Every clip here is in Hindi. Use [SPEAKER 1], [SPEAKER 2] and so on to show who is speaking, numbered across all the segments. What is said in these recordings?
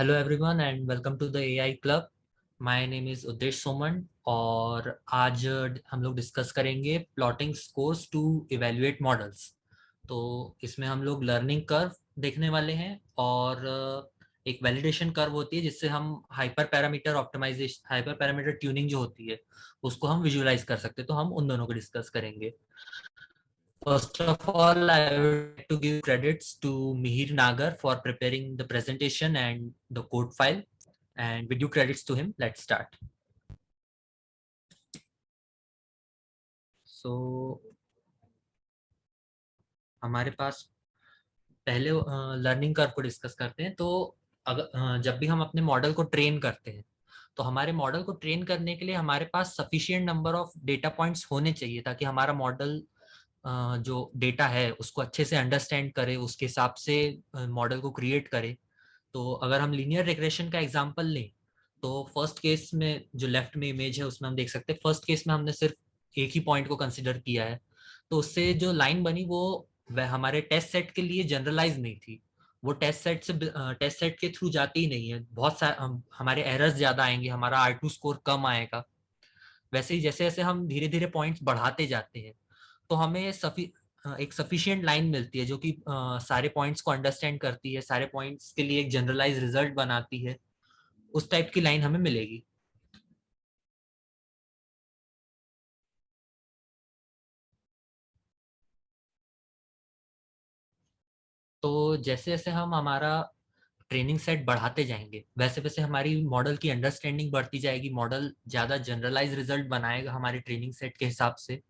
[SPEAKER 1] Hello everyone and welcome to the AI club. My name is Uddesh Soman और आज हम लोग डिस्कस करेंगे plotting scores to evaluate models. तो इसमें हम लोग लर्निंग कर्व देखने वाले हैं और एक वैलिडेशन कर्व होती है जिससे हम hyper parameter optimisation hyper parameter tuning जो होती है उसको हम विजुअलाइज कर सकते हैं। तो हम उन दोनों को डिस्कस करेंगे। First of all, I would like to give credits to Mihir Nagar for preparing the presentation and the code file. And with due credits to him, let's start. So, हमारे पास पहले लर्निंग कर्व को डिस्कस करते हैं। तो अगर जब भी हम अपने मॉडल को ट्रेन करते हैं तो हमारे मॉडल को ट्रेन करने के लिए हमारे पास sufficient number of data points होने चाहिए ताकि हमारा मॉडल जो डेटा है उसको अच्छे से अंडरस्टैंड करे, उसके हिसाब से मॉडल को क्रिएट करे। तो अगर हम लीनियर रिग्रेशन का एग्जांपल लें तो फर्स्ट केस में जो लेफ्ट में इमेज है उसमें हम देख सकते हैं फर्स्ट केस में हमने सिर्फ एक ही पॉइंट को कंसिडर किया है। तो उससे जो लाइन बनी वो वह हमारे टेस्ट सेट के लिए जनरलाइज नहीं थी। वो टेस्ट सेट के थ्रू जाती ही नहीं है। बहुत सारे हमारे एरर्स ज्यादा आएंगे, हमारा R2 स्कोर कम आएगा। वैसे ही जैसे जैसे हम धीरे धीरे पॉइंट्स बढ़ाते जाते हैं तो हमें एक सफिशिएंट लाइन मिलती है जो कि सारे पॉइंट्स को अंडरस्टैंड करती है, सारे पॉइंट्स के लिए एक जनरलाइज रिजल्ट बनाती है। उस टाइप की लाइन हमें मिलेगी। तो जैसे जैसे हम हमारा ट्रेनिंग सेट बढ़ाते जाएंगे वैसे वैसे हमारी मॉडल की अंडरस्टैंडिंग बढ़ती जाएगी। मॉडल ज्यादा जनरलाइज रिजल्ट बनाएगा हमारे ट्रेनिंग सेट के हिसाब से।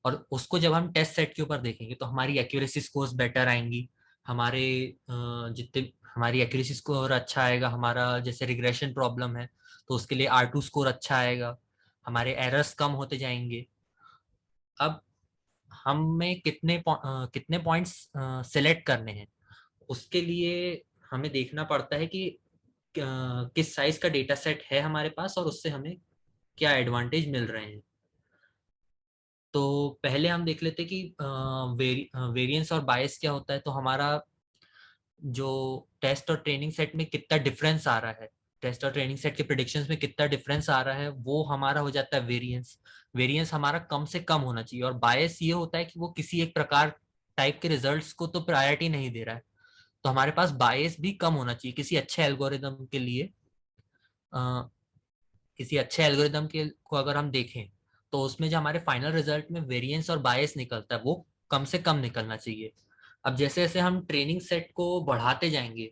[SPEAKER 1] और उसको जब हम टेस्ट सेट के ऊपर देखेंगे तो हमारी एक्यूरेसी स्कोर्स बेटर आएंगी। हमारे जितने हमारी एक्यूरेसी स्कोर अच्छा आएगा, हमारा जैसे रिग्रेशन प्रॉब्लम है तो उसके लिए R2 स्कोर अच्छा आएगा, हमारे एरर्स कम होते जाएंगे। अब हमें कितने पॉइंट्स सेलेक्ट करने हैं उसके लिए हमें देखना पड़ता है कि किस साइज का डेटा सेट है हमारे पास और उससे हमें क्या एडवांटेज मिल रहे हैं। तो पहले हम देख लेते हैं कि वेरिएंस और बायस क्या होता है। तो हमारा जो टेस्ट और ट्रेनिंग सेट में कितना डिफरेंस आ रहा है, टेस्ट और ट्रेनिंग सेट के प्रिडिक्शंस में कितना डिफरेंस आ रहा है वो हमारा हो जाता है वेरिएंस। वेरिएंस हमारा कम से कम होना चाहिए। और बायस ये होता है कि वो किसी एक प्रकार टाइप के रिजल्ट्स को तो प्रायोरिटी नहीं दे रहा है। तो हमारे पास बायस भी कम होना चाहिए किसी अच्छे एल्गोरिदम के लिए। अ, किसी अच्छे एल्गोरिदम के को अगर हम देखें तो उसमें जो हमारे फाइनल रिजल्ट में वेरिएंस और बायस निकलता है वो कम से कम निकलना चाहिए। अब जैसे जैसे हम ट्रेनिंग सेट को बढ़ाते जाएंगे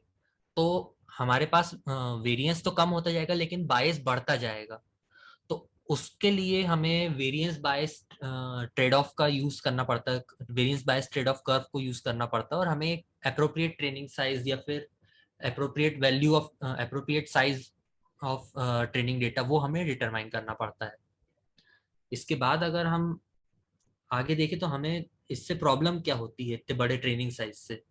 [SPEAKER 1] तो हमारे पास वेरिएंस तो कम होता जाएगा लेकिन बायस बढ़ता जाएगा। तो उसके लिए हमें वेरिएंस बायस ट्रेड ऑफ का यूज करना पड़ता है, वेरिएंस बायस ट्रेड ऑफ कर्व को यूज करना पड़ता है। और हमें एक अप्रोप्रिएट ट्रेनिंग साइज या फिर appropriate size of training data वो हमें डिटरमाइन करना पड़ता है। इसके बाद अगर हम आगे देखें तो हमें इससे प्रॉब्लम क्या होती है इतने बड़े ट्रेनिंग साइज से।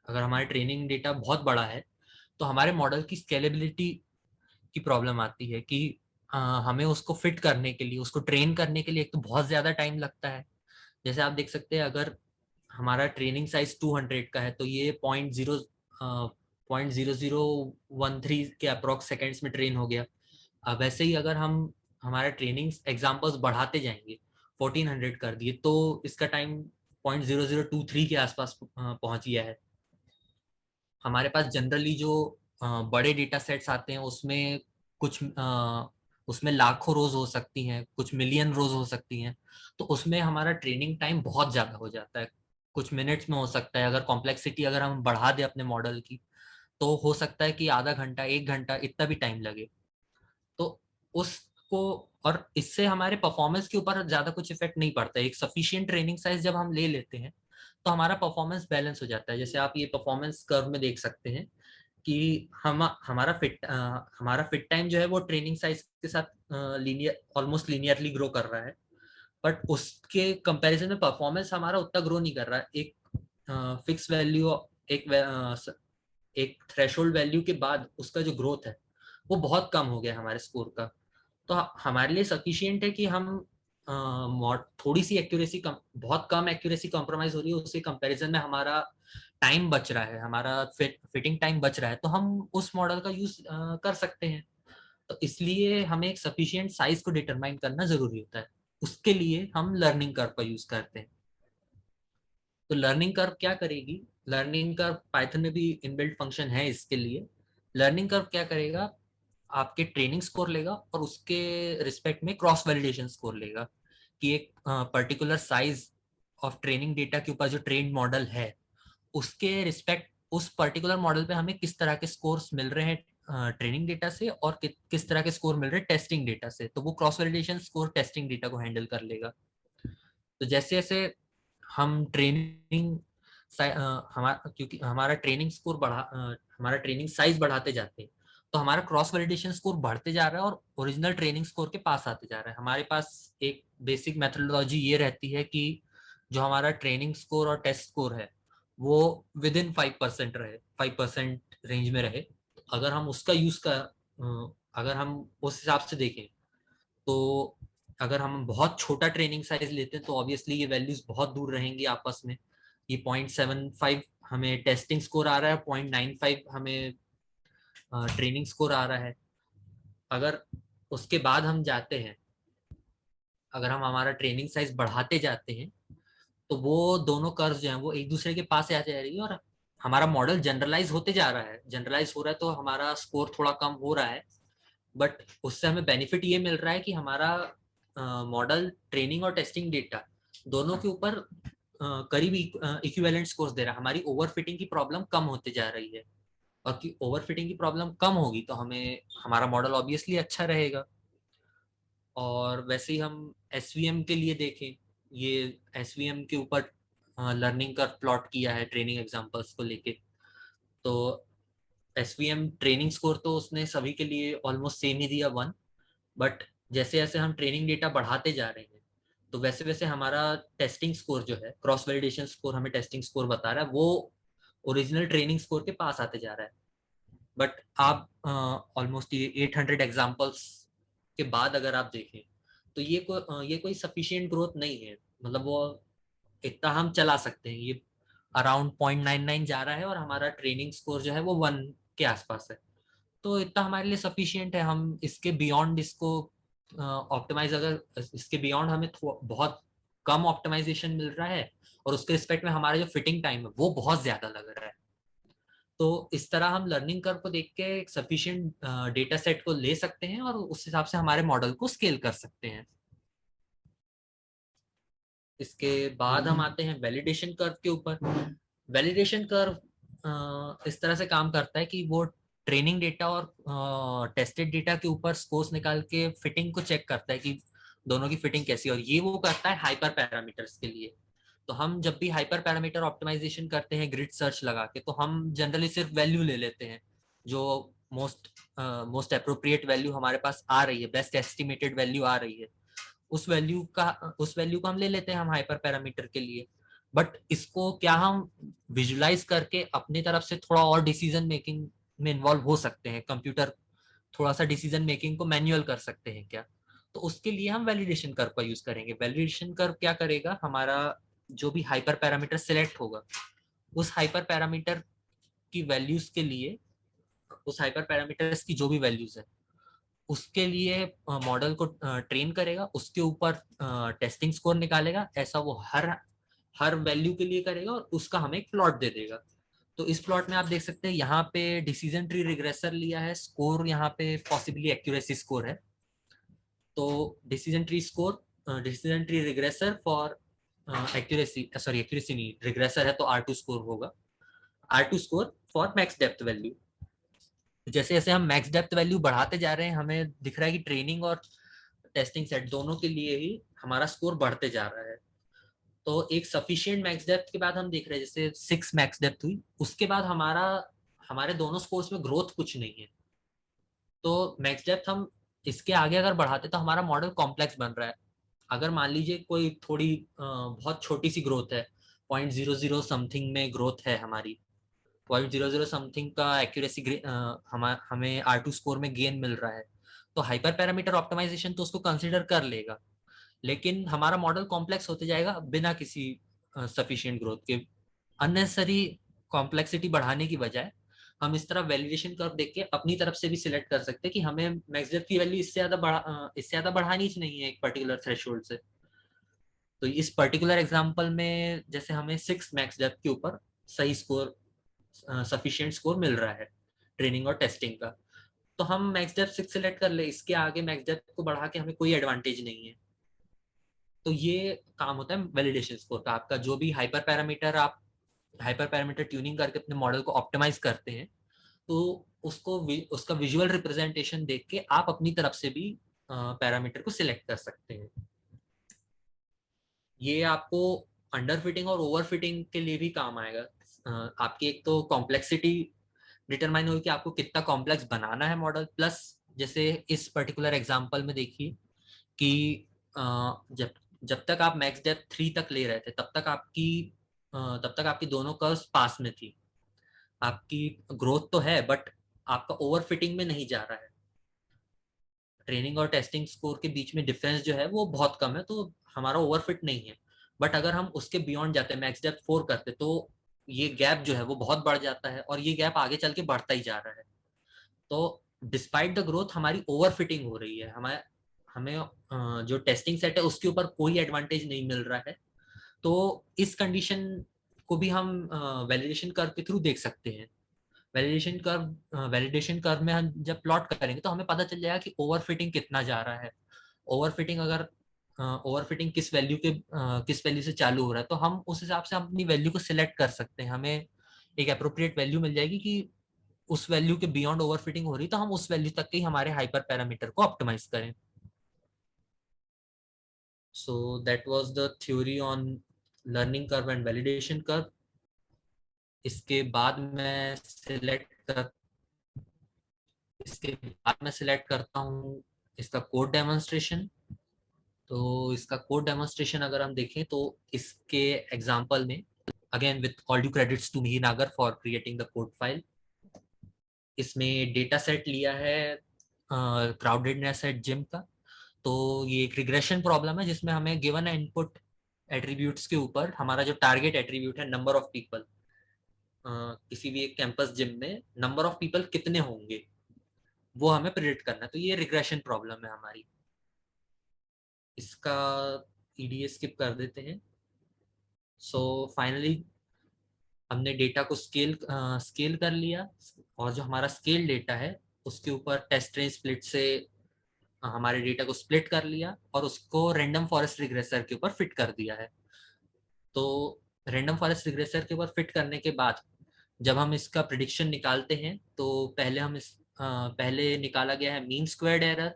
[SPEAKER 1] अगर हमारे ट्रेनिंग डेटा बहुत बड़ा है तो हमारे मॉडल की स्केलेबिलिटी की प्रॉब्लम आती है कि हमें उसको फिट करने के लिए, उसको ट्रेन करने के लिए एक तो बहुत ज्यादा टाइम लगता है। जैसे आप देख सकते हैं अगर हमारा ट्रेनिंग साइज 200 का है तो ये 0.0013 के अप्रोक्स सेकेंड्स में ट्रेन हो गया। अब वैसे ही अगर हम हमारा ट्रेनिंग एग्जाम्पल्स बढ़ाते जाएंगे, 1400 कर दिए तो इसका टाइम 0.0023 के आसपास पहुंच गया है। हमारे पास जनरली जो बड़े डेटा सेट्स आते हैं उसमें उसमें लाखों रोज हो सकती हैं, कुछ मिलियन रोज हो सकती हैं। तो उसमें हमारा ट्रेनिंग टाइम बहुत ज्यादा हो जाता है, कुछ मिनट्स में हो सकता है। अगर कॉम्प्लेक्सिटी अगर हम बढ़ा दें अपने मॉडल की तो हो सकता है कि आधा घंटा 1 घंटा इतना भी टाइम लगे। तो उसको और इससे हमारे परफॉर्मेंस के ऊपर ज्यादा कुछ इफेक्ट नहीं पड़ता है। एक सफिशिएंट ट्रेनिंग साइज जब हम ले लेते हैं तो हमारा परफॉर्मेंस बैलेंस हो जाता है। जैसे आप ये परफॉर्मेंस कर्व में देख सकते हैं कि हमारा फिट टाइम जो है वो ट्रेनिंग साइज के साथ ऑलमोस्ट लीनियरली ग्रो कर रहा है। बट उसके कंपैरिजन में परफॉर्मेंस हमारा उतना ग्रो नहीं कर रहा है। एक फिक्स वैल्यू, एक एक थ्रेशोल्ड वैल्यू के बाद उसका जो ग्रोथ है वो बहुत कम हो गया है हमारे स्कोर का। तो हमारे लिए सफिशियंट है कि हम थोड़ी सी एक्यूरेसी कम, बहुत कम एक्यूरेसी कॉम्प्रोमाइज हो रही है उसके कंपैरिजन में हमारा टाइम बच रहा है, हमारा फिटिंग टाइम बच रहा है, तो हम उस मॉडल का यूज कर सकते हैं। तो इसलिए हमें एक सफिशिएंट साइज को डिटरमाइन करना जरूरी होता है। उसके लिए हम लर्निंग कर्व का यूज करते हैं। तो लर्निंग कर्व क्या करेगी, लर्निंग कर्व पाइथन में भी इनबिल्ट फंक्शन है इसके लिए। लर्निंग कर्व क्या करेगा, आपके ट्रेनिंग स्कोर लेगा और उसके रिस्पेक्ट में क्रॉस वैलिडेशन स्कोर लेगा कि एक particular size of training data के ऊपर जो ट्रेन मॉडल है उसके रिस्पेक्ट, उस पर्टिकुलर मॉडल पे हमें किस तरह के स्कोर्स मिल रहे हैं ट्रेनिंग डेटा से, और किस तरह के स्कोर मिल रहे हैं टेस्टिंग डेटा से। तो वो cross validation score testing data को हैंडल कर लेगा। तो जैसे जैसे हम ट्रेनिंग हमारा, क्योंकि हमारा ट्रेनिंग स्कोर हमारा ट्रेनिंग साइज बढ़ाते जाते हैं, तो हमारा क्रॉस वैलिडेशन स्कोर बढ़ते जा रहा है और ओरिजिनल ट्रेनिंग स्कोर के पास आते जा रहा है। हमारे पास एक बेसिक मेथोडोलॉजी ये रहती है कि जो हमारा ट्रेनिंग स्कोर और टेस्ट स्कोर है वो विद इन 5% रहे, 5% रेंज में रहे। अगर हम उसका यूज कर अगर हम उस हिसाब से देखें, तो अगर हम बहुत छोटा ट्रेनिंग साइज लेते हैं तो ऑब्वियसली ये वैल्यूज बहुत दूर रहेंगी आपस में। ये 0.75 हमें टेस्टिंग स्कोर आ रहा है, 0.95 हमें ट्रेनिंग स्कोर आ रहा है। अगर उसके बाद हम जाते हैं, अगर हम हमारा ट्रेनिंग साइज बढ़ाते जाते हैं, तो वो दोनों कर्व जो हैं वो एक दूसरे के पास आ जा रही है और हमारा मॉडल जनरलाइज होते जा रहा है। जनरलाइज हो रहा है तो हमारा स्कोर थोड़ा कम हो रहा है, बट उससे हमें बेनिफिट ये मिल रहा है कि हमारा मॉडल ट्रेनिंग और टेस्टिंग डेटा दोनों के ऊपर करीब इक्विवेलेंट स्कोर्स दे रहा है। हमारी ओवरफिटिंग की प्रॉब्लम कम होते जा रही है, और कि ओवरफिटिंग की प्रॉब्लम कम होगी तो हमें हमारा मॉडल ऑब्वियसली अच्छा रहेगा। और वैसे ही हम एसवीएम के लिए देखें, ये एसवीएम के ऊपर लर्निंग कर्व प्लॉट किया है ट्रेनिंग एग्जांपल्स को लेके। तो एसवीएम ट्रेनिंग स्कोर तो उसने सभी के लिए ऑलमोस्ट सेम ही दिया 1, बट जैसे जैसे हम ट्रेनिंग डेटा बढ़ाते जा रहे हैं तो वैसे वैसे हमारा टेस्टिंग स्कोर जो है, क्रॉस वैलिडेशन स्कोर हमें टेस्टिंग स्कोर बता रहा है, वो ओरिजिनल ट्रेनिंग स्कोर के पास आते जा रहा है। बट आप ऑलमोस्ट ये 800 एग्जाम्पल्स के बाद अगर आप देखें तो ये कोई सफिशियंट ग्रोथ नहीं है। मतलब वो इतना हम चला सकते हैं, ये अराउंड 0.99 जा रहा है और हमारा ट्रेनिंग स्कोर जो है वो 1 के आसपास है। तो इतना हमारे लिए सफिशियंट है। हम इसके बियॉन्ड इसको ऑप्टिमाइज, अगर इसके बियॉन्ड हमें बहुत कम ऑप्टिमाइजेशन मिल रहा है और उसके रिस्पेक्ट में हमारा जो फिटिंग टाइम है वो बहुत ज्यादा लग रहा है, तो इस तरह हम लर्निंग कर्व को देख के एक सफिशिएंट डेटा सेट को ले सकते हैं और उस हिसाब से हमारे मॉडल को स्केल कर सकते हैं। इसके बाद हम आते हैं वैलिडेशन कर्व के ऊपर। वैलिडेशन कर्व इस तरह से काम करता है कि वो ट्रेनिंग डेटा और टेस्टेड डेटा के ऊपर स्कोर्स निकाल के फिटिंग को चेक करता है कि दोनों की फिटिंग कैसी है, और ये वो करता है हाइपर पैरामीटर्स के लिए। तो हम जब भी हाइपर पैरामीटर ऑप्टिमाइजेशन करते हैं ग्रिड सर्च लगा के, तो हम जनरली सिर्फ वैल्यू ले लेते हैं जो मोस्ट मोस्ट अप्रोप्रिएट वैल्यू हमारे पास आ रही है, बेस्ट एस्टिमेटेड वैल्यू आ रही है, उस वैल्यू को हम ले लेते हैं हम हाइपर पैरामीटर के लिए। बट इसको क्या हम विजुलाइज करके अपनी तरफ से थोड़ा और डिसीजन मेकिंग में इन्वॉल्व हो सकते हैं? कंप्यूटर थोड़ा सा डिसीजन मेकिंग को मैन्युअल कर सकते हैं क्या? तो उसके लिए हम वैलिडेशन कर्व का यूज करेंगे। वैलिडेशन कर्व क्या करेगा, हमारा जो भी हाइपर पैरामीटर सिलेक्ट होगा उस हाइपर पैरामीटर की वैल्यूज के लिए, उस हाइपर पैरामीटर्स की जो भी वैल्यूज है उसके लिए मॉडल को ट्रेन करेगा, उसके ऊपर टेस्टिंग स्कोर निकालेगा। ऐसा वो हर हर वैल्यू के लिए करेगा और उसका हमें एक प्लॉट दे देगा। तो इस प्लॉट में आप देख सकते हैं यहाँ पे डिसीजन ट्री रिग्रेसर लिया है, स्कोर यहाँ पे पॉसिबली एक्यूरेसी स्कोर है। तो decision tree score, decision tree regressor for accuracy, sorry accuracy नहीं, रिग्रेसर है तो R2 स्कोर होगा, R2 score for max depth value. जैसे जैसे हम मैक्स डेप्थ वैल्यू बढ़ाते जा रहे हैं हमें दिख रहा है कि ट्रेनिंग और टेस्टिंग सेट दोनों के लिए ही हमारा स्कोर बढ़ते जा रहा है। तो एक सफिशिएंट मैक्स डेप्थ के बाद हम देख रहे हैं जैसे 6 मैक्स डेप्थ हुई, उसके बाद हमारे दोनों स्कोर्स में ग्रोथ कुछ नहीं है। तो मैक्स डेप्थ हम इसके आगे अगर बढ़ाते तो हमारा मॉडल कॉम्प्लेक्स बन रहा है। अगर मान लीजिए कोई थोड़ी बहुत छोटी सी ग्रोथ है, 0.00 समथिंग में ग्रोथ है हमारी, 0.00 समथिंग का एक्यूरेसी हमें R2 स्कोर में गेन मिल रहा है, तो हाइपर पैरामीटर ऑप्टिमाइजेशन तो उसको कंसिडर कर लेगा। लेकिन हमारा मॉडल कॉम्प्लेक्स होते जाएगा बिना किसी सफिशिएंट ग्रोथ के। अननेसेसरी कॉम्प्लेक्सिटी बढ़ाने की बजाय हम इस तरह वैलिडेशन कर्व देख के अपनी तरफ से भी सिलेक्ट कर सकते हैं कि हमें मैक्स डेप्थ की वैल्यू इससे ज्यादा बढ़ानी ही नहीं है एक पर्टिकुलर थ्रेशोल्ड से। तो इस पर्टिकुलर एग्जांपल में जैसे हमें 6 मैक्स डेप्थ के ऊपर सही स्कोर, सफिशिएंट स्कोर मिल रहा है ट्रेनिंग और टेस्टिंग का, तो हम मैक्स डेप्थ 6 सेलेक्ट कर ले, इसके आगे मैक्स डेप्थ को बढ़ा के हमें कोई एडवांटेज नहीं है। तो ये काम होता है वैलिडेशन स्कोर का। आपका जो भी हाइपर पैरामीटर ट्यूनिंग करके अपने मॉडल को ऑप्टिमाइज करते हैं, तो उसका विजुअल रिप्रेजेंटेशन देख के आप अपनी तरफ से भी पैरामीटर को सिलेक्ट कर सकते हैं। ये आपको अंडर फिटिंग और ओवर फिटिंग के लिए भी काम आएगा। आपकी एक तो कॉम्प्लेक्सिटी डिटरमाइन होगी कि आपको कितना कॉम्प्लेक्स बनाना है मॉडल, प्लस जैसे इस पर्टिकुलर एग्जांपल में देखिए कि जब जब तक आप मैक्स डेप्थ 3 तक ले रहे थे तब तक आपकी दोनों कर्व्स पास में थी। आपकी ग्रोथ तो है बट आपका ओवर फिटिंग में नहीं जा रहा है। ट्रेनिंग और टेस्टिंग स्कोर के बीच में डिफरेंस जो है वो बहुत कम है, तो हमारा ओवरफिट नहीं है। बट अगर हम उसके बियॉन्ड जाते हैं, मैक्स डेप्थ 4 करते, तो ये गैप जो है वो बहुत बढ़ जाता है और ये गैप आगे चल के बढ़ता ही जा रहा है। तो डिस्पाइट द ग्रोथ हमारी ओवर फिटिंग हो रही है, हमें हमें जो टेस्टिंग सेट है उसके ऊपर कोई एडवांटेज नहीं मिल रहा है। तो इस कंडीशन को भी हम वैलिडेशन कर्व के थ्रू देख सकते हैं। वैलिडेशन कर्व में हम जब प्लॉट करेंगे तो हमें पता चल जाएगा कि ओवरफिटिंग कितना जा रहा है। ओवरफिटिंग अगर ओवरफिटिंग किस वैल्यू से चालू हो रहा है, तो हम उस हिसाब से अपनी वैल्यू को सिलेक्ट कर सकते हैं। हमें एक अप्रोप्रिएट वैल्यू मिल जाएगी कि उस वैल्यू के बियॉन्ड ओवरफिटिंग हो रही, तो हम उस वैल्यू तक के ही हमारे हाइपर पैरामीटर को ऑप्टिमाइज करें। So that was the theory on learning curve and validation curve. इसके बाद मैं सिलेक्ट कर इसके बाद मैं सिलेक्ट करता हूँ इसका कोड डेमोन्स्ट्रेशन। तो इसका कोड डेमोन्स्ट्रेशन अगर हम देखें तो इसके एग्जांपल में, again with all due credits to Mihir Nagar for creating the code file, इसमें डेटा सेट लिया है क्राउडेडनेस एट जिम का। तो ये एक रिग्रेशन प्रॉब्लम है जिसमें हमें गिवन है इनपुट एट्रीब्यूट्स के ऊपर हमारा जो टारगेट एट्रीब्यूट है नंबर ऑफ पीपल, किसी भी एक कैंपस जिम में नंबर ऑफ पीपल कितने होंगे वो हमें प्रिडिक्ट करना है। तो ये रिग्रेशन प्रॉब्लम है हमारी। इसका ईडीए स्किप कर देते हैं। सो फाइनली हमने डेटा को स्केल कर लिया, और जो हमारा स्केल डेटा है उसके ऊपर टेस्ट रेंज स्प्लिट से हमारे डेटा को स्प्लिट कर लिया और उसको रैंडम फॉरेस्ट रिग्रेसर के ऊपर फिट कर दिया है। तो रैंडम फॉरेस्ट रिग्रेसर के ऊपर फिट करने के बाद जब हम इसका प्रिडिक्शन निकालते हैं तो पहले निकाला गया है mean squared error.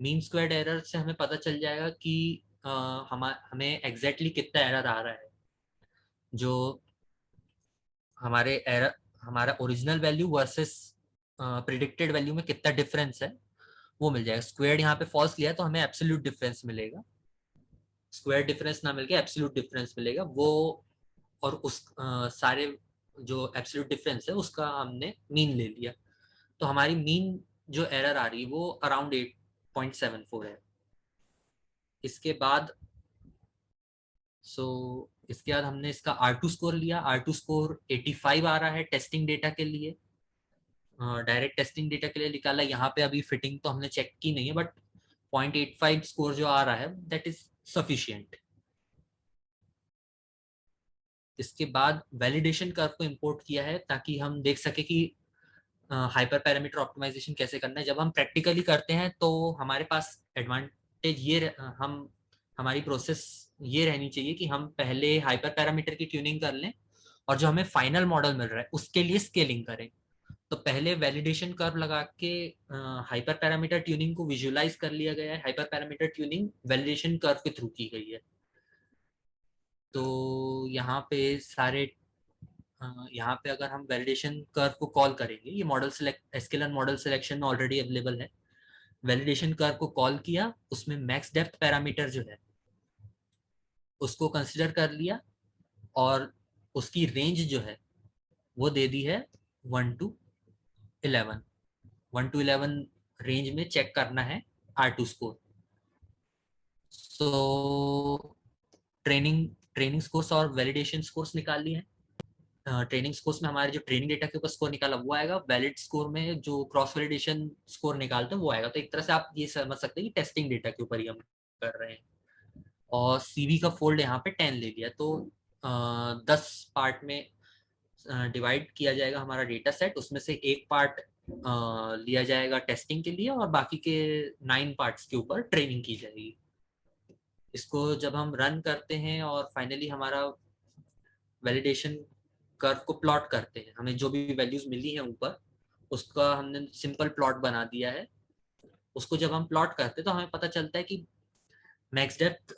[SPEAKER 1] Mean squared error से हमें पता चल जाएगा कि हमें एग्जैक्टली कितना एरर आ रहा है। जो हमारे एरर हमारा original value versus predicted value में कितना डिफरेंस है वो मिल जाएगा। स्क्वायर्ड यहाँ पे फॉल्स लिया है तो हमें एब्सोल्यूट डिफरेंस मिलेगा, स्क्वायर डिफरेंस ना मिलके एब्सोल्यूट डिफरेंस मिलेगा वो। और सारे जो एब्सोल्यूट डिफरेंस है उसका हमने मीन ले लिया। तो हमारी मीन जो एरर आ रही है वो अराउंड 8.74 है। इसके बाद इसके बाद हमने इसका R2 स्कोर लिया। R2 स्कोर 85 आ रहा है टेस्टिंग डेटा के लिए, डायरेक्ट टेस्टिंग डेटा के लिए निकाला। यहाँ पे अभी फिटिंग तो हमने चेक की नहीं है बट 0.85 स्कोर जो आ रहा है दैट इज सफिशियंट। इसके बाद वैलिडेशन कर्व को इंपोर्ट किया है ताकि हम देख सके कि हाइपर पैरामीटर ऑप्टिमाइजेशन कैसे करना है। जब हम प्रैक्टिकली करते हैं तो हमारे पास एडवांटेज हम हमारी प्रोसेस ये रहनी चाहिए कि हम पहले हाइपर पैरामीटर की ट्यूनिंग कर लें और जो हमें फाइनल मॉडल मिल रहा है उसके लिए स्केलिंग करें। तो पहले वैलिडेशन कर्व लगा के हाइपर पैरामीटर ट्यूनिंग को विजुअलाइज कर लिया गया है। Hyper parameter tuning validation curve के थ्रू की गई है। तो यहाँ पे अगर हम वैलिडेशन कर्व को कॉल करेंगे, ये model select sklearn model selection में ऑलरेडी अवेलेबल है। वैलिडेशन कर्व को कॉल किया, उसमें मैक्स डेप्थ पैरामीटर जो है उसको कंसिडर कर लिया और उसकी रेंज जो है वो दे दी है 1 to 11। 1 to 11 रेंज में चेक करना है R2 score. So training training scores और वैलिडेशन स्कोर्स निकाल लिए हैं। ट्रेनिंग स्कोर में हमारे जो ट्रेनिंग डेटा के ऊपर स्कोर निकाला वो आएगा, वैलिड स्कोर में जो क्रॉस वैलिडेशन स्कोर निकालते हैं वो आएगा। तो एक तरह से आप ये समझ सकते हैं कि टेस्टिंग डेटा के ऊपर ही हम कर रहे हैं। और सीवी का फोल्ड यहाँ पे 10 ले लिया, तो 10 पार्ट में डिवाइड किया जाएगा हमारा डेटा सेट। उसमें से एक पार्ट लिया जाएगा टेस्टिंग के लिए और बाकी के 9 पार्ट्स के ऊपर ट्रेनिंग की जाएगी। इसको जब हम रन करते हैं और फाइनली हमारा वैलिडेशन कर्व को प्लॉट करते हैं, हमें जो भी वैल्यूज मिली है ऊपर उसका हमने सिंपल प्लॉट बना दिया है। उसको जब हम प्लॉट करते हैं तो हमें पता चलता है कि मैक्स डेप्थ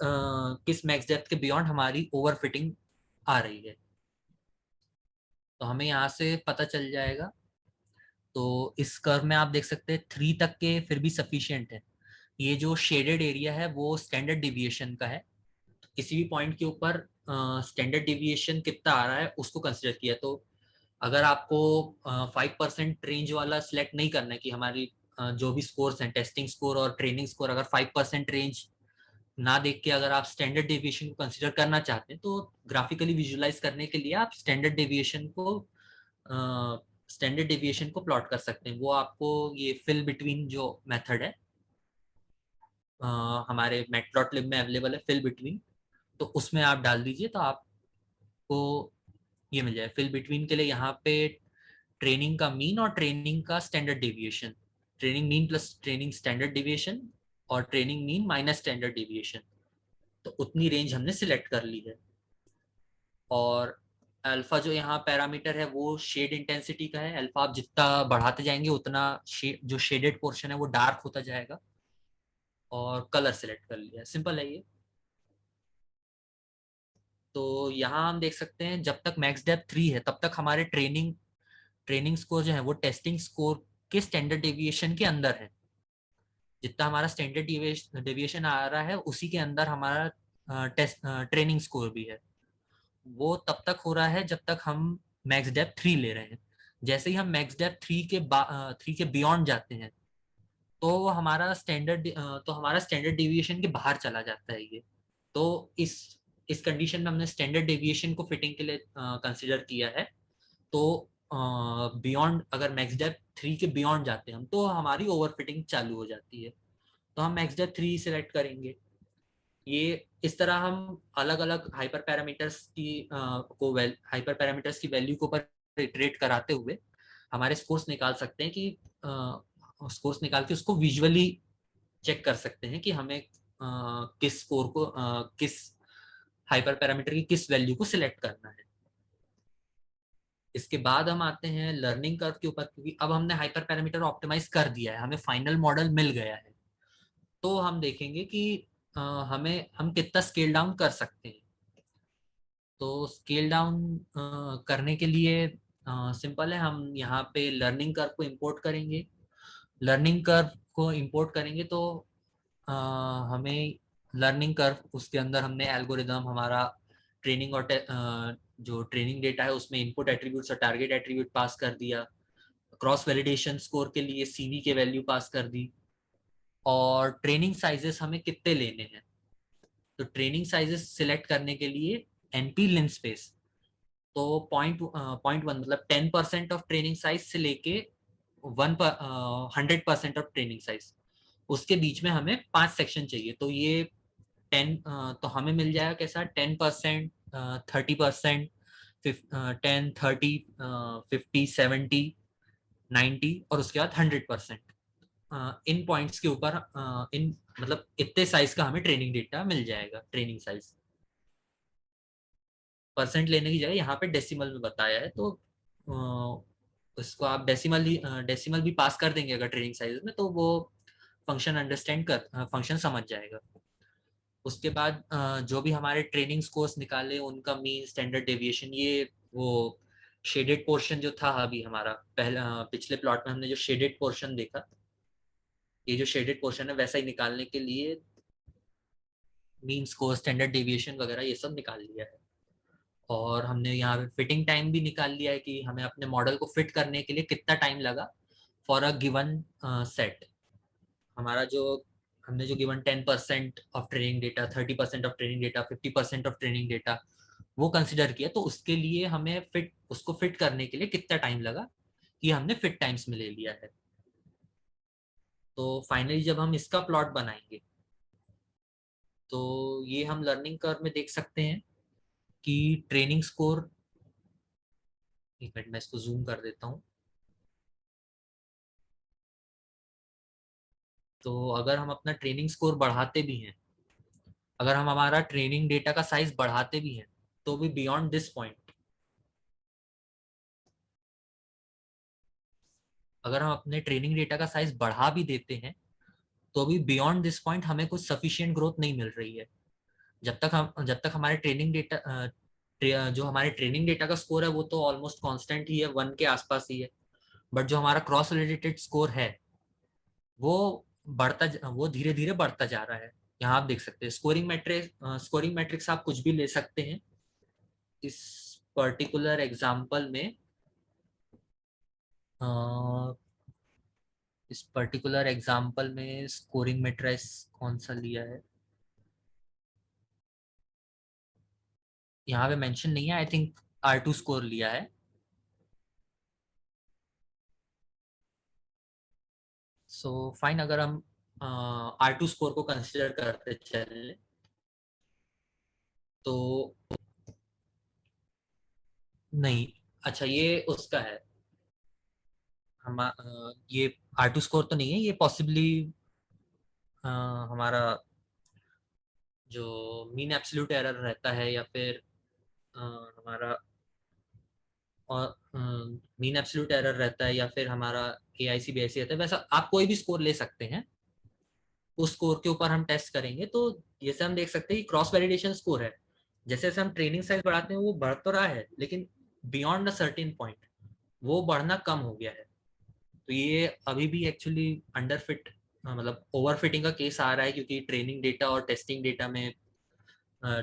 [SPEAKER 1] किस मैक्स डेप्थ के बियॉन्ड हमारी ओवरफिटिंग आ रही है, तो हमें यहाँ से पता चल जाएगा। तो इस कर्व में आप देख सकते हैं 3 तक के फिर भी सफिशिएंट है। ये जो शेडेड एरिया है वो स्टैंडर्ड डिविएशन का है। किसी भी पॉइंट के ऊपर स्टैंडर्ड डिविएशन कितना आ रहा है उसको कंसिडर किया। तो अगर आपको 5% रेंज वाला सिलेक्ट नहीं करना है कि हमारी जो भी स्कोर्स हैं टेस्टिंग स्कोर और ट्रेनिंग स्कोर अगर 5% रेंज ना देख के अगर आप स्टैंडर्ड डेविएशन को कंसिडर करना चाहते हैं, तो ग्राफिकली विजुअलाइज करने के लिए आप स्टैंडर्ड डेविएशन को प्लॉट कर सकते हैं। वो आपको ये फिल बिटवीन जो मेथड है हमारे मैटप्लॉटलिब में अवेलेबल है, फिल बिटवीन, तो उसमें आप डाल दीजिए तो आपको ये मिल जाए। फिल बिटवीन के लिए यहाँ पे ट्रेनिंग का मीन और ट्रेनिंग का standard deviation, training mean plus training standard deviation और training mean minus standard deviation, तो उतनी रेंज हमने सिलेक्ट कर ली है। और अल्फा जो यहाँ पैरामीटर है वो शेड इंटेंसिटी का है। अल्फा आप जितना बढ़ाते जाएंगे उतना जो शेडेड पोर्शन है वो डार्क होता जाएगा। और कलर सिलेक्ट कर लिया, सिंपल है ये। तो यहाँ हम देख सकते हैं जब तक मैक्स डेप्थ 3 है तब तक हमारे ट्रेनिंग स्कोर जो है वो टेस्टिंग स्कोर के स्टैंडर्ड डेविएशन के अंदर है। जितना हमारा स्टैंडर्ड डेविएशन आ रहा है उसी के अंदर हमारा टेस्ट ट्रेनिंग स्कोर भी है। वो तब तक हो रहा है जब तक हम मैक्स डेप्थ 3 ले रहे हैं। जैसे ही हम मैक्स डेप्थ 3 के बियॉन्ड जाते हैं तो हमारा स्टैंडर्ड डेविएशन के बाहर चला जाता है ये। तो इस कंडीशन में हमने स्टैंडर्ड डेविएशन को फिटिंग के लिए कंसिडर किया है। तो बियॉन्ड अगर मैक्स डेप्थ 3 के बियॉन्ड जाते हैं हम तो हमारी ओवरफिटिंग चालू हो जाती है। तो हम मैक्स डेप्थ 3 सिलेक्ट करेंगे। ये इस तरह हम अलग अलग हाइपर पैरामीटर्स की वैल्यू को ऊपर इटरेट कराते हुए हमारे स्कोर्स निकाल सकते हैं कि स्कोर्स निकाल के उसको विजुअली चेक कर सकते हैं कि हमें किस स्कोर को किस हाइपर पैरामीटर की किस वैल्यू को सिलेक्ट करना है। इसके बाद हम आते हैं लर्निंग कर्व के ऊपर, क्योंकि अब हमने हाइपर पैरामीटर ऑप्टिमाइज कर दिया है, हमें फाइनल मॉडल मिल गया है। तो हम देखेंगे कि हम कितना स्केल डाउन कर सकते हैं। तो स्केल डाउन करने के लिए सिंपल है, हम यहाँ पे लर्निंग कर्व को इंपोर्ट करेंगे। लर्निंग कर्व को इंपोर्ट करेंगे तो अ, हमें लर्निंग कर्व उसके अंदर हमने एल्गोरिदम हमारा ट्रेनिंग और जो ट्रेनिंग डेटा है उसमें इनपुट एट्रीब्यूट्स और टारगेट एट्रीब्यूट पास कर दिया। क्रॉस वैलिडेशन स्कोर के लिए सीवी के वैल्यू पास कर दी। और ट्रेनिंग साइजेस हमें कितने लेने हैं, तो ट्रेनिंग साइजेस सिलेक्ट करने के लिए एनपी लिनस्पेस, तो पॉइंट वन मतलब 10% ऑफ ट्रेनिंग साइज से लेके 100% ऑफ ट्रेनिंग साइज, उसके बीच में हमें 5 सेक्शन चाहिए। तो ये 10 तो हमें मिल जाएगा कैसा 10%, 30%, 10, 30, 50, 70, 90 और उसके बाद 100%। इन पॉइंट्स के ऊपर इन मतलब इतने साइज का हमें ट्रेनिंग डेटा मिल जाएगा। ट्रेनिंग साइज परसेंट लेने की जगह यहाँ पे डेसिमल में बताया है, तो उसको आप डेसिमल भी पास कर देंगे अगर ट्रेनिंग साइज में, तो वो फंक्शन समझ जाएगा। उसके बाद जो भी हमारे ट्रेनिंग स्कोर्स निकाले उनका मीन स्टैंडर्ड डेविएशन, ये वो शेडेड पोर्शन जो था अभी हमारा पिछले प्लॉट में हमने जो शेडेड पोर्शन देखा, ये जो शेडेड पोर्शन है वैसा ही निकालने के लिए मीन स्कोर स्टैंडर्ड डेविएशन वगैरह ये सब निकाल लिया है। और हमने यहाँ पे फिटिंग टाइम भी निकाल लिया है कि हमें अपने मॉडल को फिट करने के लिए कितना टाइम लगा फॉर अ गिवन सेट। हमारा जो हमने जो given 10% of training data, 30% of training data, 50% of training data, वो कंसिडर किया, तो उसके लिए हमें उसको फिट करने के लिए कितना टाइम लगा, कि हमने फिट टाइम्स में ले लिया है। तो फाइनली जब हम इसका प्लॉट बनाएंगे, तो ये हम लर्निंग कर्व में देख सकते हैं कि ट्रेनिंग स्कोर, एक मिनट मैं इसको जूम कर देता हूँ। तो अगर हम अपना ट्रेनिंग स्कोर बढ़ाते भी हैं, अगर हम हमारा ट्रेनिंग डेटा का साइज बढ़ाते भी हैं, तो भी बियॉन्ड दिस पॉइंट, अगर हम अपने ट्रेनिंग डेटा का साइज बढ़ा भी देते हैं, तो भी बियॉन्ड दिस पॉइंट हमें कुछ सफिशिएंट ग्रोथ नहीं मिल रही है। जब तक हमारे ट्रेनिंग डेटा, जो हमारे ट्रेनिंग डेटा का स्कोर है वो तो ऑलमोस्ट कांस्टेंट ही है, 1 के आसपास ही है। बट जो हमारा क्रॉस रिलेटेड स्कोर है, वो वो धीरे धीरे बढ़ता जा रहा है। यहाँ आप देख सकते हैं स्कोरिंग मैट्रिक्स आप कुछ भी ले सकते हैं। इस पर्टिकुलर एग्जाम्पल में अ, स्कोरिंग मैट्रिक्स कौन सा लिया है, यहाँ पे मेंशन नहीं है, आई थिंक R2 स्कोर लिया है। सो फाइन, अगर हम R2 स्कोर को कंसिडर करते चले, तो नहीं, अच्छा ये उसका है, ये R2 स्कोर तो नहीं है, ये पॉसिबली हमारा जो मीन एब्सोल्यूट एरर रहता है, या फिर हमारा और मीन एब्सोल्यूट एरर रहता है, या फिर हमारा AIC BIC रहता है, वैसा आप कोई भी स्कोर ले सकते हैं। उस स्कोर के ऊपर हम टेस्ट करेंगे, तो जैसे हम देख सकते हैं कि क्रॉस वैलिडेशन स्कोर है, जैसे जैसे हम ट्रेनिंग साइज बढ़ाते हैं वो बढ़ तो रहा है, लेकिन बियॉन्ड अ सर्टेन पॉइंट वो बढ़ना कम हो गया है। तो ये अभी भी एक्चुअली अंडर फिट, मतलब ओवर फिटिंग का केस आ रहा है, क्योंकि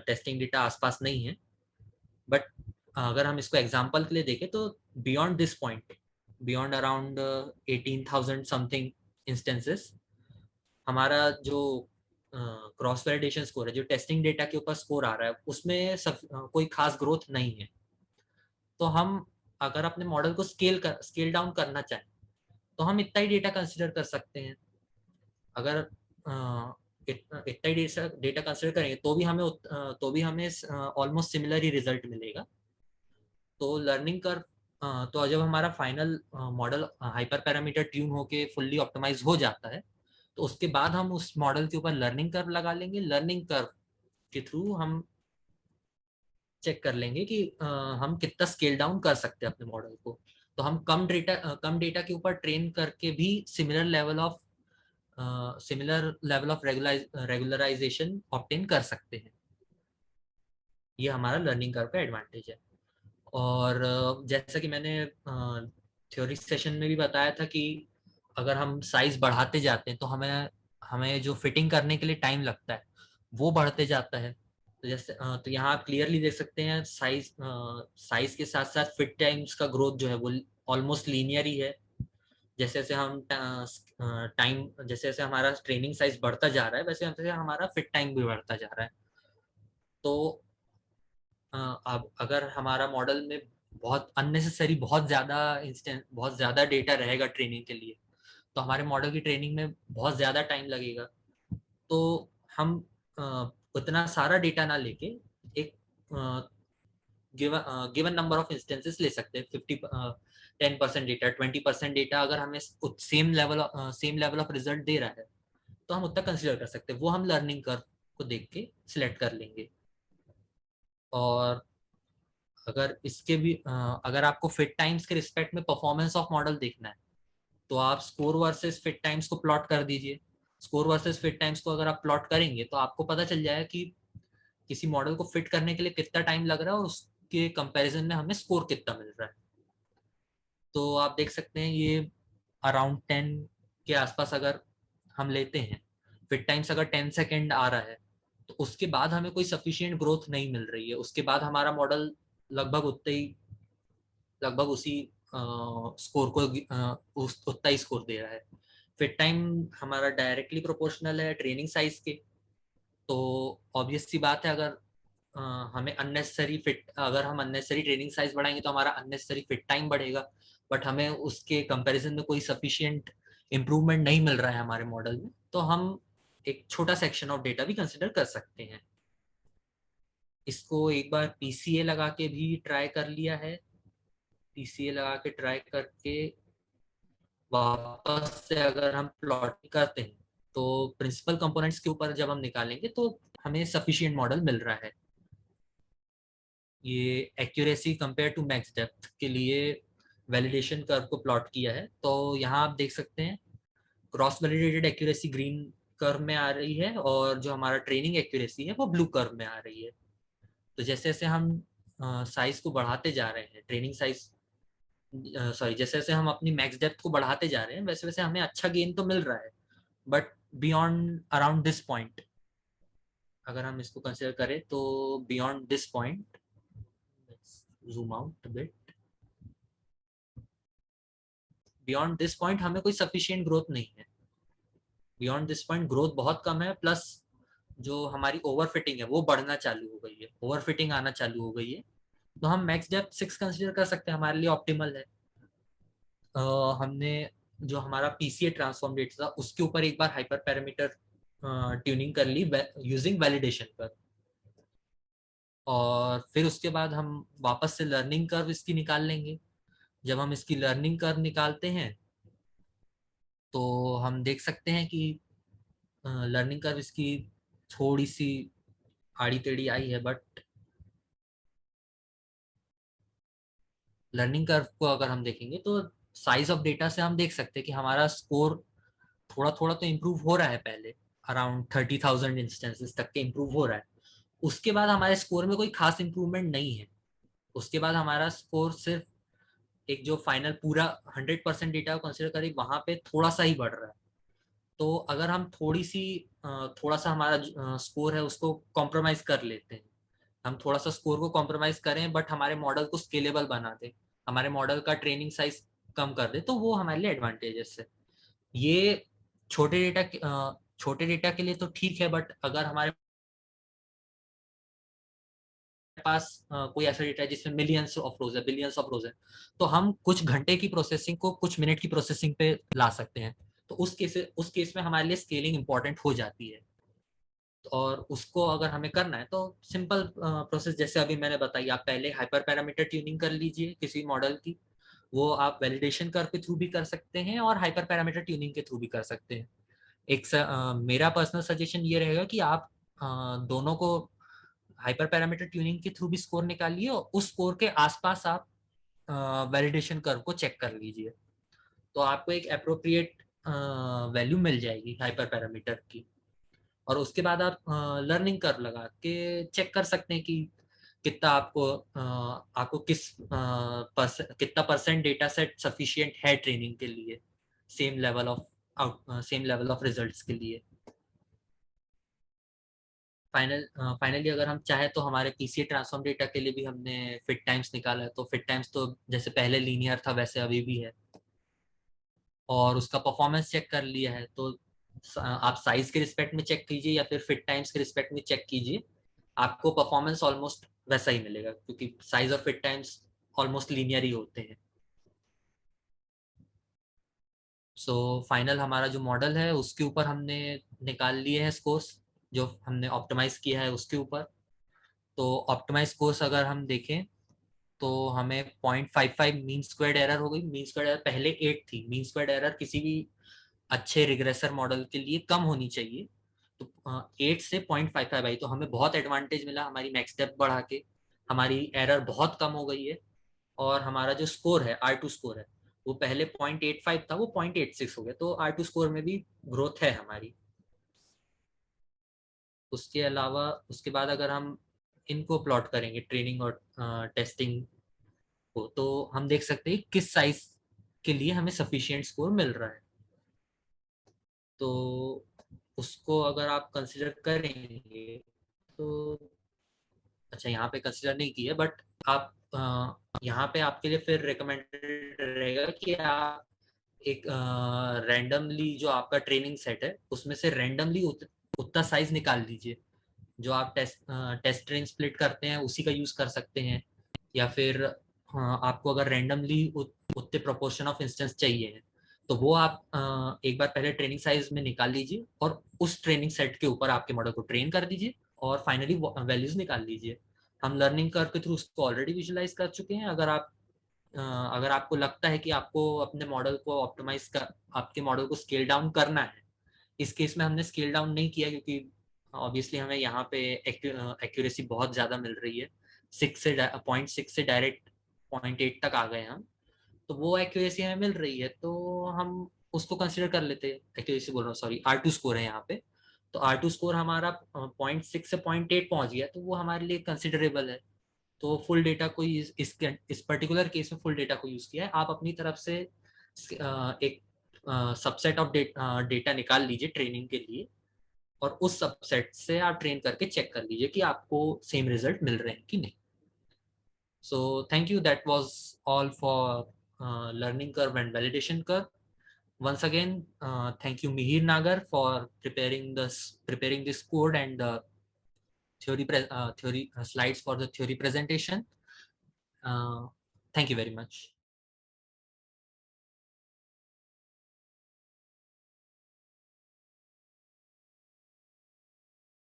[SPEAKER 1] टेस्टिंग डेटा आसपास नहीं है। बट अगर हम इसको एग्जाम्पल के लिए देखें, तो beyond this point, beyond around 18,000 something instances, हमारा जो क्रॉस वैलिडेशन स्कोर है, जो टेस्टिंग डेटा के ऊपर स्कोर आ रहा है, उसमें कोई खास ग्रोथ नहीं है। तो हम अगर अपने मॉडल को स्केल डाउन करना चाहें, तो हम इतना ही डेटा कंसिडर कर सकते हैं। अगर इतना ही डेटा कंसिडर करेंगे, तो भी हमें ऑलमोस्ट सिमिलर ही रिजल्ट मिलेगा। तो लर्निंग कर्व, तो जब हमारा final model hyper parameter tune होके फुल्ली ऑप्टिमाइज हो जाता है, तो उसके बाद हम उस मॉडल के ऊपर लर्निंग कर्व लगा लेंगे। लर्निंग कर्व के थ्रू हम चेक कर लेंगे कि हम कितना स्केल डाउन कर सकते हैं अपने मॉडल को। तो हम कम डेटा के ऊपर ट्रेन करके भी similar level of regularisation obtain कर सकते हैं। ये हमारा लर्निंग कर्व का एडवांटेज है। और जैसा कि मैंने थ्योरी सेशन में भी बताया था कि अगर हम साइज बढ़ाते जाते हैं, तो हमें हमें जो फिटिंग करने के लिए टाइम लगता है वो बढ़ते जाता है। तो तो यहाँ आप क्लियरली देख सकते हैं, साइज के साथ साथ फिट टाइम्स का ग्रोथ जो है वो ऑलमोस्ट लीनियर ही है। जैसे जैसे हमारा ट्रेनिंग साइज बढ़ता जा रहा है, वैसे वैसे हमारा फिट टाइम भी बढ़ता जा रहा है। तो अब अगर हमारा मॉडल में बहुत ज्यादा डेटा रहेगा ट्रेनिंग के लिए, तो हमारे मॉडल की ट्रेनिंग में बहुत ज्यादा टाइम लगेगा। तो हम उतना सारा डेटा ना लेके एक गिवन नंबर ऑफ इंस्टेंसेस ले सकते हैं, 10% डेटा, 20% डेटा, अगर हमें सेम लेवल ऑफ रिजल्ट दे रहा है, तो हम उतना कंसिडर कर सकते हैं। वो हम लर्निंग कर्व को देख के सिलेक्ट कर लेंगे। और अगर आपको फिट टाइम्स के रिस्पेक्ट में परफॉर्मेंस ऑफ मॉडल देखना है, तो आप स्कोर वर्सेस फिट टाइम्स को प्लॉट कर दीजिए। स्कोर वर्सेस फिट टाइम्स को अगर आप प्लॉट करेंगे, तो आपको पता चल जाएगा कि किसी मॉडल को फिट करने के लिए कितना टाइम लग रहा है, और उसके कंपैरिजन में हमें स्कोर कितना मिल रहा है। तो आप देख सकते हैं, ये अराउंड 10 के आसपास अगर हम लेते हैं, फिट टाइम्स अगर 10 सेकेंड आ रहा है, तो उसके बाद हमें कोई सफिशियंट ग्रोथ नहीं मिल रही है। उसके बाद हमारा मॉडल लगभग उतने ही लगभग उसी स्कोर को उतना ही स्कोर दे रहा है। फिट टाइम हमारा डायरेक्टली प्रोपोर्शनल है ट्रेनिंग साइज के। तो ऑब्वियस सी बात है, अगर हमें अननेसेसरी फिट, अगर हम अननेसेसरी ट्रेनिंग साइज बढ़ाएंगे तो हमारा अननेसेसरी फिट टाइम बढ़ेगा, बट हमें उसके कंपैरिजन में कोई सफिशिएंट इम्प्रूवमेंट नहीं मिल रहा है हमारे मॉडल में, तो हम एक छोटा सेक्शन ऑफ डेटा भी कंसिडर कर सकते हैं। इसको एक बार पीसीए लगा के भी ट्राई कर लिया है। पीसीए लगा के ट्राई करके वापस से अगर हम प्लॉट करते हैं तो प्रिंसिपल कंपोनेंट्स के ऊपर जब हम निकालेंगे तो हमें सफिशिएंट मॉडल मिल रहा है। ये accuracy compare to max depth के लिए वैलिडेशन कर्व को प्लॉट किया है। तो यहाँ आप देख सकते हैं cross validated accuracy green curve में आ रही है और जो हमारा ट्रेनिंग एक्यूरेसी है वो ब्लू कर्व में आ रही है। तो जैसे जैसे हम साइज को बढ़ाते जा रहे हैं, ट्रेनिंग साइज, सॉरी, जैसे जैसे हम अपनी मैक्स डेप्थ को बढ़ाते जा रहे हैं वैसे वैसे हमें अच्छा गेन तो मिल रहा है, but beyond around this point, अगर हम इसको कंसिडर करें तो beyond this point, zoom out bit, beyond this point हमें कोई सफिशिएंट ग्रोथ नहीं है। बियॉन्ड दिस पॉइंट ग्रोथ बहुत कम है, प्लस जो हमारी ओवरफिटिंग है वो बढ़ना चालू हो गई है, ओवरफिटिंग आना चालू हो गई है। तो हम मैक्स डेप्थ 6 कंसिडर कर सकते हैं, हमारे लिए ऑप्टिमल है। हमने जो हमारा पीसीए ट्रांसफॉर्म डेटा था उसके ऊपर एक बार हाइपर पैरामीटर ट्यूनिंग कर ली यूजिंग वैलिडेशन कर, और फिर उसके बाद हम वापस से लर्निंग कर्व इसकी निकाल लेंगे। जब हम इसकी लर्निंग कर्व निकालते हैं तो हम देख सकते हैं कि लर्निंग कर्व इसकी थोड़ी सी आड़ी टेढ़ी आई है, बट लर्निंग कर्व को अगर हम देखेंगे तो साइज ऑफ डेटा से हम देख सकते हैं कि हमारा स्कोर थोड़ा थोड़ा तो इम्प्रूव हो रहा है। पहले अराउंड 30,000 इंस्टेंसेस तक के इम्प्रूव हो रहा है। उसके बाद हमारे स्कोर में कोई खास इम्प्रूवमेंट नहीं है। उसके बाद हमारा स्कोर सिर्फ एक जो फाइनल पूरा 100% डेटा को कंसिडर करें वहां पे थोड़ा सा ही बढ़ रहा है। तो अगर हम थोड़ा सा हमारा स्कोर है उसको कॉम्प्रोमाइज कर लेते हैं, हम थोड़ा सा स्कोर को कॉम्प्रोमाइज करें बट हमारे मॉडल को स्केलेबल बना दे, हमारे मॉडल का ट्रेनिंग साइज कम कर दे, तो वो हमारे लिए एडवांटेजेस है। ये छोटे डेटा के लिए तो ठीक है, बट अगर हमारे पास कोई ऐसा डेटा है जिसमें मिलियंस ऑफ रोज है, बिलियंस ऑफ रोज है, तो हम कुछ घंटे की प्रोसेसिंग को कुछ मिनट की प्रोसेसिंग पे ला सकते हैं। तो उस केस में हमारे लिए स्केलिंग इंपॉर्टेंट हो जाती है। और उसको अगर हमें करना है तो सिंपल प्रोसेस जैसे अभी मैंने बताई, आप पहले हाइपर पैरामीटर ट्यूनिंग कर लीजिए किसी मॉडल की, वो आप वैलिडेशन कर्व के थ्रू भी कर सकते हैं और हाइपर पैरामीटर ट्यूनिंग के थ्रू भी कर सकते हैं। मेरा पर्सनल सजेशन ये रहेगा कि आप दोनों को हाइपर पैरामीटर ट्यूनिंग के थ्रू भी स्कोर निकालिए और उस स्कोर के आसपास आप वैलिडेशन कर्व को चेक कर लीजिए, तो आपको एक अप्रोप्रिएट वैल्यू मिल जाएगी हाइपर पैरामीटर की। और उसके बाद आप लर्निंग कर्व लगा के चेक कर सकते हैं कि कितना आपको कितना परसेंट डेटा सेट सफिशिएंट है ट्रेनिंग के लिए, same level of same level of results के लिए। फाइनली अगर हम चाहे तो हमारे पीसीए ट्रांसफॉर्म डेटा के लिए भी हमने फिट टाइम्स निकाला है, तो फिट टाइम्स तो जैसे पहले लीनियर था वैसे अभी भी है, और उसका परफॉर्मेंस चेक कर लिया है। तो आप साइज के रिस्पेक्ट में चेक कीजिए या फिर फिट टाइम्स के रिस्पेक्ट में चेक कीजिए, आपको परफॉर्मेंस ऑलमोस्ट वैसा ही मिलेगा, क्योंकि साइज और फिट टाइम्स ऑलमोस्ट लीनियर ही होते हैं। सो फाइनल हमारा जो मॉडल है उसके ऊपर हमने निकाल लिए हैं स्कोर्स, जो हमने ऑप्टिमाइज किया है उसके ऊपर। तो ऑप्टिमाइज कोर्स अगर हम देखें तो हमें 0.55 मीन स्क्वायर्ड एरर हो गई। मीन स्क्वायर्ड एरर पहले 8 थी। मीन स्क्वायर्ड एरर किसी भी अच्छे रिग्रेसर मॉडल के लिए कम होनी चाहिए। तो 8 से 0.55 आई, तो हमें बहुत एडवांटेज मिला हमारी मैक्स डेप्थ बढ़ा के, हमारी एरर बहुत कम हो गई है। और हमारा जो स्कोर है, R2 स्कोर है, वो पहले 0.85 था वो 0.86 हो गया, तो R2 स्कोर में भी ग्रोथ है हमारी। उसके अलावा उसके बाद अगर हम इनको प्लॉट करेंगे ट्रेनिंग और टेस्टिंग को, तो हम देख सकते हैं किस साइज के लिए हमें सफिशिएंट स्कोर मिल रहा है। तो उसको अगर आप कंसिडर करेंगे तो, अच्छा यहाँ पे कंसिडर नहीं किया, बट आप यहाँ पे आपके लिए फिर रिकमेंडेड रहेगा कि आप एक रैंडमली जो आपका ट्रेनिंग सेट है उसमें से रैंडमली उतना साइज निकाल लीजिए जो आप टेस्ट ट्रेन स्प्लिट करते हैं उसी का यूज कर सकते हैं, या फिर आपको अगर रैंडमली उतने प्रोपोर्शन ऑफ इंस्टेंस चाहिए तो वो आप एक बार पहले ट्रेनिंग साइज में निकाल लीजिए और उस ट्रेनिंग सेट के ऊपर आपके मॉडल को ट्रेन कर दीजिए और फाइनली वैल्यूज निकाल लीजिए। हम लर्निंग कर्व के थ्रू उसको ऑलरेडी विजुलाइज कर चुके हैं। अगर आपको लगता है कि आपको अपने मॉडल को ऑप्टिमाइज कर, आपके मॉडल को स्केल डाउन करना है, इस केस में हमने स्केल डाउन नहीं किया क्योंकि ऑब्वियसली हमें यहाँ पे एक्यूरेसी बहुत ज़्यादा मिल रही है। 0.6 से डायरेक्ट 0.8 तक आ गए हम, तो वो एक्यूरेसी हमें मिल रही है तो हम उसको कंसिडर कर लेते हैं। एक्यूरेसी बोल रहा हूँ, सॉरी, R2 स्कोर है यहाँ पे। तो R2 स्कोर हमारा 0.6 से 0.8 पहुंच गया, तो वो हमारे लिए कंसिडरेबल है। तो फुल डेटा को इस पर्टिकुलर केस में फुल डेटा को यूज किया है। आप अपनी तरफ से एक सबसेट ऑफ डेटा निकाल लीजिए ट्रेनिंग के लिए, और उस सबसेट से आप ट्रेन करके चेक कर लीजिए कि आपको सेम रिजल्ट मिल रहे हैं कि नहीं। So thank you, that was all for learning curve and validation curve. once again, thank you Mihir Nagar for preparing this code and the theory slides for the theory presentation. Thank you very much.